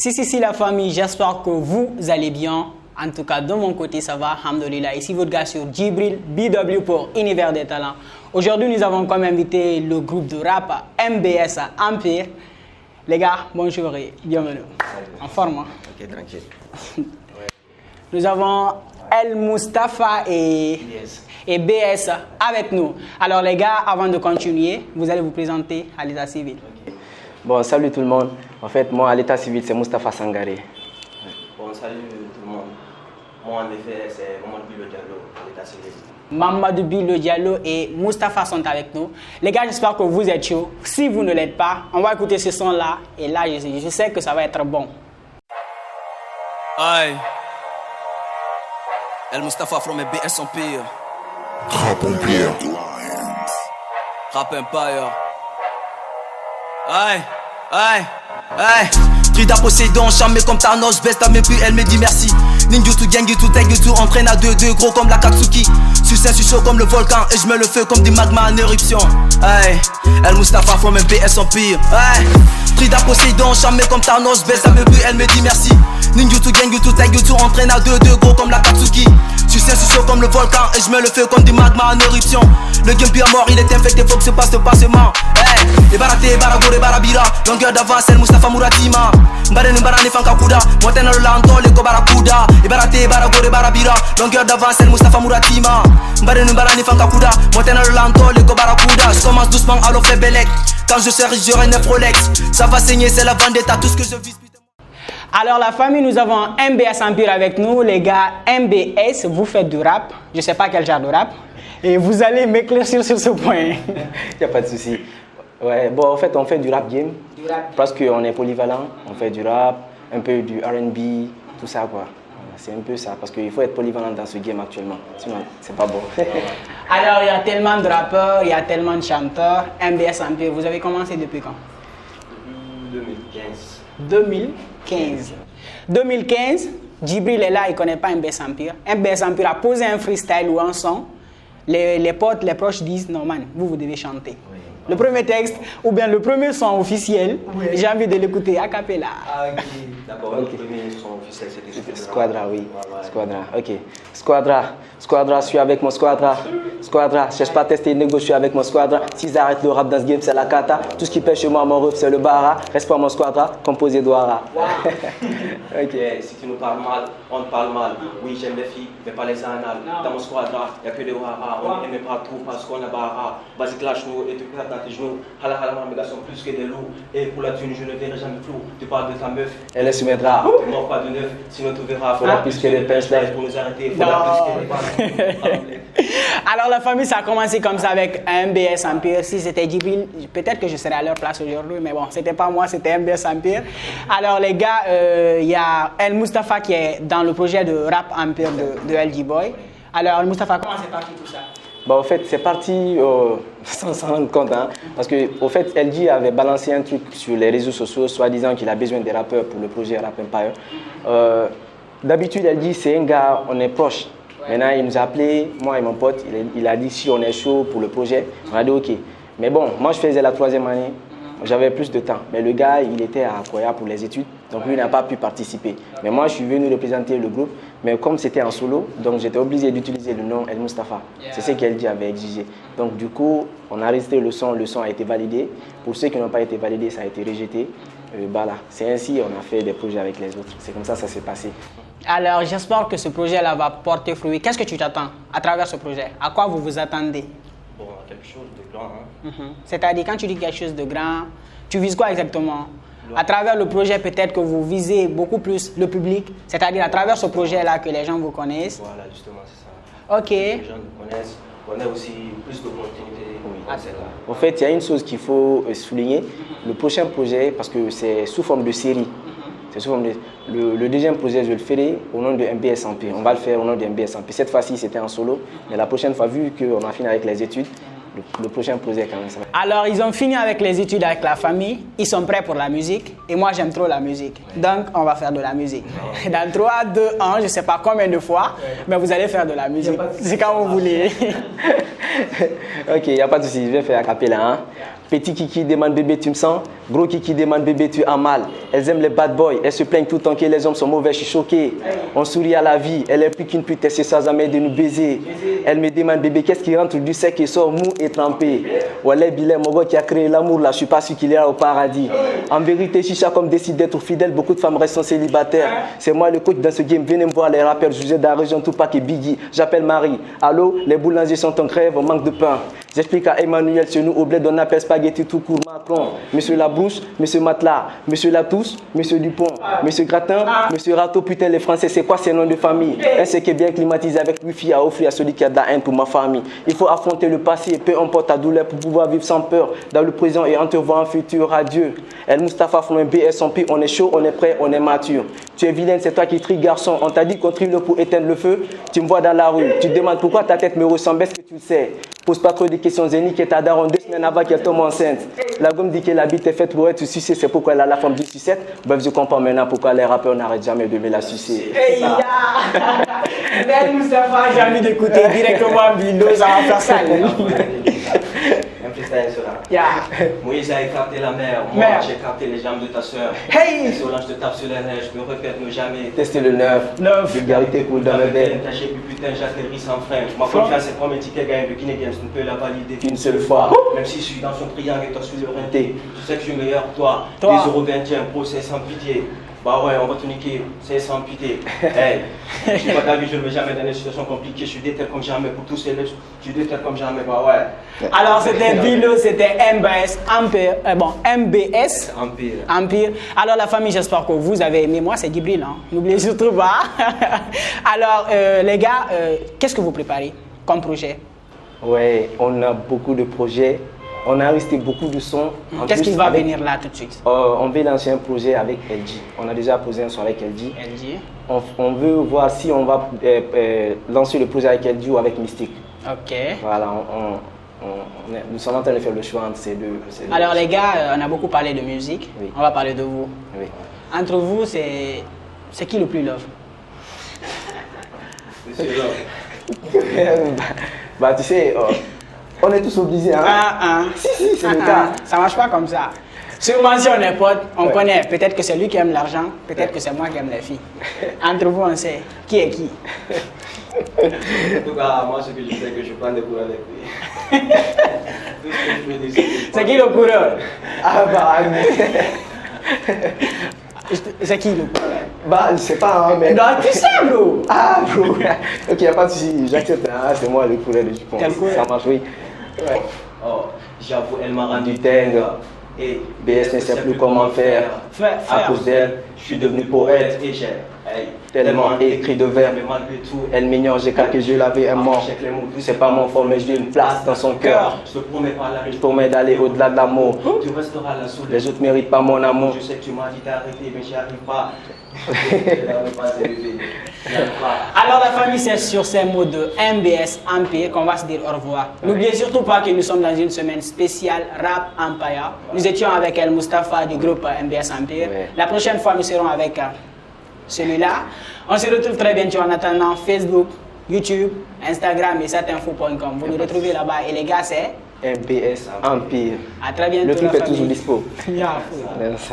Si la famille, j'espère que vous allez bien. En tout cas, de mon côté, ça va, alhamdoulilah. Ici votre gars sur Djibril BW pour Univers des Talents. Aujourd'hui, nous avons comme invité le groupe de rap MBS Empire. Les gars, bonjour et bienvenue. En forme, hein? Ok, tranquille. Nous avons El Mustafa et BS avec nous. Alors les gars, avant de continuer, vous allez vous présenter à l'état civil. Okay. Bon, salut tout le monde. En fait, moi, à l'état civil, c'est Mustafa Sangaré. Bon, salut tout le monde. Moi, en effet, c'est Mamadou Bilo Diallo à l'état civil. Mamadou Bilo Diallo et Mustafa sont avec nous. Les gars, j'espère que vous êtes chauds. Si vous ne l'êtes pas, on va écouter ce son-là. Et là, je sais que ça va être bon. Aïe. El Mustafa from BS Empire. Rap Empire. Rap Empire. Aïe, aïe, aïe. Trida Poséidon, charmé comme Thanos, baisse ta main puis elle me dit merci. Ninjutsu, Genjutsu, Taijutsu, entraîne à deux gros comme la Katsuki. Succès, je suis chaud comme le volcan et je mets le feu comme des magmas en éruption. Aïe, El Mustafa from BS Empire. Aïe, Trida Poséidon, charmé comme Thanos, baisse ta main puis elle me dit merci. Ninjutsu, Genjutsu, Taijutsu, entraîne à deux gros comme la Katsuki. Succès, je suis chaud comme le volcan et je mets le feu comme des magmas en éruption. Le gameplay à mort, il est infecté, faut que se passe le passement. Hey, les baraté, baragore, barabira. Longueur d'avance, El Mustafa Muratima. Mbare Mbara Nifanka Kuda. Montana Rolando, le go barakuda. Et baraté, baragore, barabira. Longueur d'avance, El Mustafa Muratima. Mbare Mbara Nifanka Kuda. Montana Rolando, le go barakuda. Je commence doucement, alors fais Belek. Quand je serai, j'aurai 9 Rolex. Ça va saigner, c'est la vendetta, tout ce que je vis. Alors la famille, nous avons MBS Empire avec nous. Les gars, MBS, vous faites du rap. Je ne sais pas quel genre de rap. Et vous allez m'éclaircir sur ce point. Il n'y a pas de souci. Ouais, bon, en fait, on fait du rap game. Du rap. Parce qu'on est polyvalent. On fait du rap, un peu du R&B, tout ça, quoi. C'est un peu ça, parce qu'il faut être polyvalent dans ce game actuellement. Sinon, c'est pas bon. Alors, il y a tellement de rappeurs, il y a tellement de chanteurs. MBS Empire, vous avez commencé depuis quand? Depuis 2015. 2015. 2015, Djibril est là, il ne connaît pas MBS Empire. MBS Empire a posé un freestyle ou un son. Les potes, les proches disent, non man, vous devez chanter. Oui. Le premier texte, ou bien le premier son officiel, oui. J'ai envie de l'écouter a cappella. Ah ok, d'accord, okay. Le premier son officiel c'était Squadra, oui. Ouais. Squadra, ok. Squadra, je suis avec mon Squadra. Squadra, je cherche pas à tester, négocier avec mon Squadra. S'ils arrêtent le rap dans ce game, c'est la cata. Tout ce qui pêche chez moi, mon ref, c'est le bara. Reste pas mon Squadra, composé d'Ouara. Wow. Ok, si tu nous parles mal, on te parle mal. Oui, j'aime les filles, mais pas les anales. Dans mon Squadra, il n'y a que des Ouara. On n'aime pas trop parce qu'on a bara. Vas-y, clash-nous et tu peux dans tes genoux. Hala, mes gars sont plus que des loups. Et pour la thune, je ne verrai jamais flou. Tu parles de ta meuf, elle est sur mes draps. Tu mords pas de neuf, sinon tu verras. Faudra plus que des punchlines pour nous arrêter. Faudra plus que des balles. Alors la famille, ça a commencé comme ça avec MBS Empire. Si c'était Djibril, peut-être que je serais à leur place aujourd'hui, mais bon, c'était pas moi, c'était MBS Empire. Alors les gars, il y a El Mustafa qui est dans le projet de Rap Empire de LG Boy. Alors El Mustafa, comment c'est parti tout ça? Bah, au fait, c'est parti sans s'en rendre compte, hein, parce que au fait, LG avait balancé un truc sur les réseaux sociaux, soi-disant qu'il a besoin des rappeurs pour le projet Rap Empire. D'habitude, LG, c'est un gars, on est proche. Ouais. Maintenant, il nous a appelé, moi et mon pote, il a dit si on est chaud pour le projet, on a dit ok. Mais bon, moi je faisais la 3e année, j'avais plus de temps. Mais le gars, il était à Koya pour les études, donc lui n'a pas pu participer. Mais moi, je suis venu représenter le groupe, mais comme c'était en solo, donc j'étais obligé d'utiliser le nom El Mustafa. C'est ce qu'LG avait exigé. Donc du coup, on a resté le son a été validé. Pour ceux qui n'ont pas été validés, ça a été rejeté. Voilà. C'est ainsi on a fait des projets avec les autres. C'est comme ça ça s'est passé. Alors, j'espère que ce projet-là va porter fruit. Qu'est-ce que tu t'attends à travers ce projet? À quoi vous vous attendez? Bon, à quelque chose de grand. Hein. C'est-à-dire, quand tu dis quelque chose de grand, tu vises quoi exactement? À travers le projet, peut-être que vous visez beaucoup plus le public. C'est-à-dire, à travers ce projet-là, que les gens vous connaissent. Voilà, justement, c'est ça. Ok. Les gens nous connaissent. On a aussi plus d'opportunités. Oui. En fait, il y a une chose qu'il faut souligner. Le prochain projet, parce que c'est sous forme de série. Le deuxième projet, je le ferai au nom de MBS Empire. On va le faire au nom de MBS Empire. Cette fois-ci, c'était en solo. Mais la prochaine fois, vu qu'on a fini avec les études, le prochain projet quand même. Ça va. Alors, ils ont fini avec les études avec la famille. Ils sont prêts pour la musique. Et moi, j'aime trop la musique. Donc, on va faire de la musique. Dans 3, 2, 1, je ne sais pas combien de fois, mais vous allez faire de la musique. C'est quand vous voulez. Ok, il n'y a pas de souci. Je vais faire a cappella. Hein. Petit kiki demande bébé tu me sens, gros kiki demande bébé tu as mal. Elles aiment les bad boys, elles se plaignent tout le temps que les hommes sont mauvais, je suis choqué. On sourit à la vie, elle est plus qu'une pute, elle se sert jamais de nous baiser. Elle me demande bébé qu'est-ce qui rentre du sec et sort mou et trempé. Wallah Bilal, mon gars qui a créé l'amour là, je suis pas sûr qu'il est là au paradis. En vérité, Chicha comme décide d'être fidèle, beaucoup de femmes restent célibataires. C'est moi le coach dans ce game, venez me voir les rappeurs, je vous ai dans la région Tupac et Biggie. J'appelle Marie, allô, les boulangers sont en grève, on manque de pain. J'explique à Emmanuel, chez nous au bled on appelle spaghetti tout court Macron. Monsieur Labouche, monsieur Matelas, monsieur Latouche, monsieur Dupont, monsieur Gratin, monsieur Rateau, putain les Français c'est quoi ces noms de famille? Un c'est qui est bien climatisé avec wifi à offrir à celui qui a de la haine pour ma famille. Il faut affronter le passé, peu importe ta douleur pour pouvoir vivre sans peur. Dans le présent et entrevoir un futur radieux. El Mustapha Florent BS en P, on est chaud, on est prêt, on est mature. Tu es vilaine, c'est toi qui trie garçon. On t'a dit qu'on trie le pour éteindre le feu. Tu me vois dans la rue, tu te demandes pourquoi ta tête me ressemble, est-ce que tu le sais? Pose pas trop de questions, Zéni qui est ta daronne 2 semaines avant qu'elle tombe enceinte. La gomme dit que la bite est faite pour être sucée, c'est pourquoi elle a la forme du sucette. Bref, je comprends maintenant pourquoi les rappeurs n'arrêtent jamais de me la sucer. Hey ya! El Mustapha, j'ai envie d'écouter directement Bilo, ça va faire ça. Un freestyle sera. Ya! Moïse a écarté la mer, moi j'ai écarté les jambes de ta soeur. Hey! Solange te tape sur les nerfs, je me répète, ne jamais. Tester le neuf, vulgarité coule dans mes veines. Taché plus putain, j'atterris sans frein. Ma confiance est premier ticket gagne de Kiné Games, ne peut la valider Qu'une seule fois. Même si je suis dans son triangle et toi sur le rinté. Je sais que je suis meilleur que toi. Toi. 10,21 €, c'est sans pitié. Bah ouais, on va te niquer, c'est sans pitié. Hey, je suis pas d'avis, je ne vais jamais dans des situations compliquées. Je suis déter comme jamais pour tous ces lèvres. Je suis déter comme jamais, bah ouais. Alors c'était Bilo, c'était MBS Empire. MBS Empire. Empire. Alors la famille, j'espère que vous avez aimé. Moi, c'est Djibril, hein. N'oubliez surtout pas. Alors les gars, qu'est-ce que vous préparez comme projet? Ouais, on a beaucoup de projets. On a resté beaucoup de sons. Qu'est-ce qui va venir là tout de suite? On veut lancer un projet avec LG. On a déjà posé un son avec LG. LG. On veut voir si on va lancer le projet avec LG ou avec Mystique. Ok. Voilà, nous sommes en train de faire le choix entre ces deux. Alors les gars, on a beaucoup parlé de musique. Oui. On va parler de vous. Oui. Entre vous, c'est qui le plus love? Monsieur Love. Bah tu sais, on est tous obligés, hein? Si, c'est le cas. Ça marche pas comme ça. Sûrement si on est potes, on connaît. Peut-être que c'est lui qui aime l'argent, peut-être que c'est moi qui aime les filles. Entre vous, on sait qui est qui. En tout cas, moi, ce que je sais, c'est que je prends des cours avec lui. Tout ce que je peux dire, C'est qui le coureur? Ah bah, C'est qui le coureur? bah je sais pas, hein, mais... Non, tu sais, bro! Ah, bro! Ok, y a pas de souci, j'accepte. Ah, c'est moi le coureur de Dupont. Quel coureur? Ça marche, oui. Ouais. Oh, j'avoue, elle m'a rendu Du dingue. Et BS ne sait plus comment faire. À cause d'elle, je suis devenu poète. Et j'ai Tellement écrit de vers. mais malgré tout, Elle m'ignore, j'ai qu'à que je l'avais un mort. C'est pas mon fort, mais j'ai une place dans son cœur. je te promets par la Je promets d'aller au-delà de l'amour. tu resteras là sous Les autres méritent pas mon amour. Je sais que tu m'as dit d'arrêter, mais j'y arrive pas. Je n'arrive pas à s'élever. J'y arrive pas. Alors la famille, c'est sur ces mots de MBS Empire qu'on va se dire au revoir. N'oubliez surtout pas que nous sommes dans une semaine spéciale Rap Empire. Nous étions avec El Mustapha du groupe MBS Empire. Ouais. La prochaine fois, nous serons avec celui-là. On se retrouve très bientôt en attendant Facebook, YouTube, Instagram et satinfo.com. Vous nous retrouvez là-bas et les gars, c'est MBS Empire. à très bientôt. Le truc la est toujours famille. dispo. Yeah. Merci.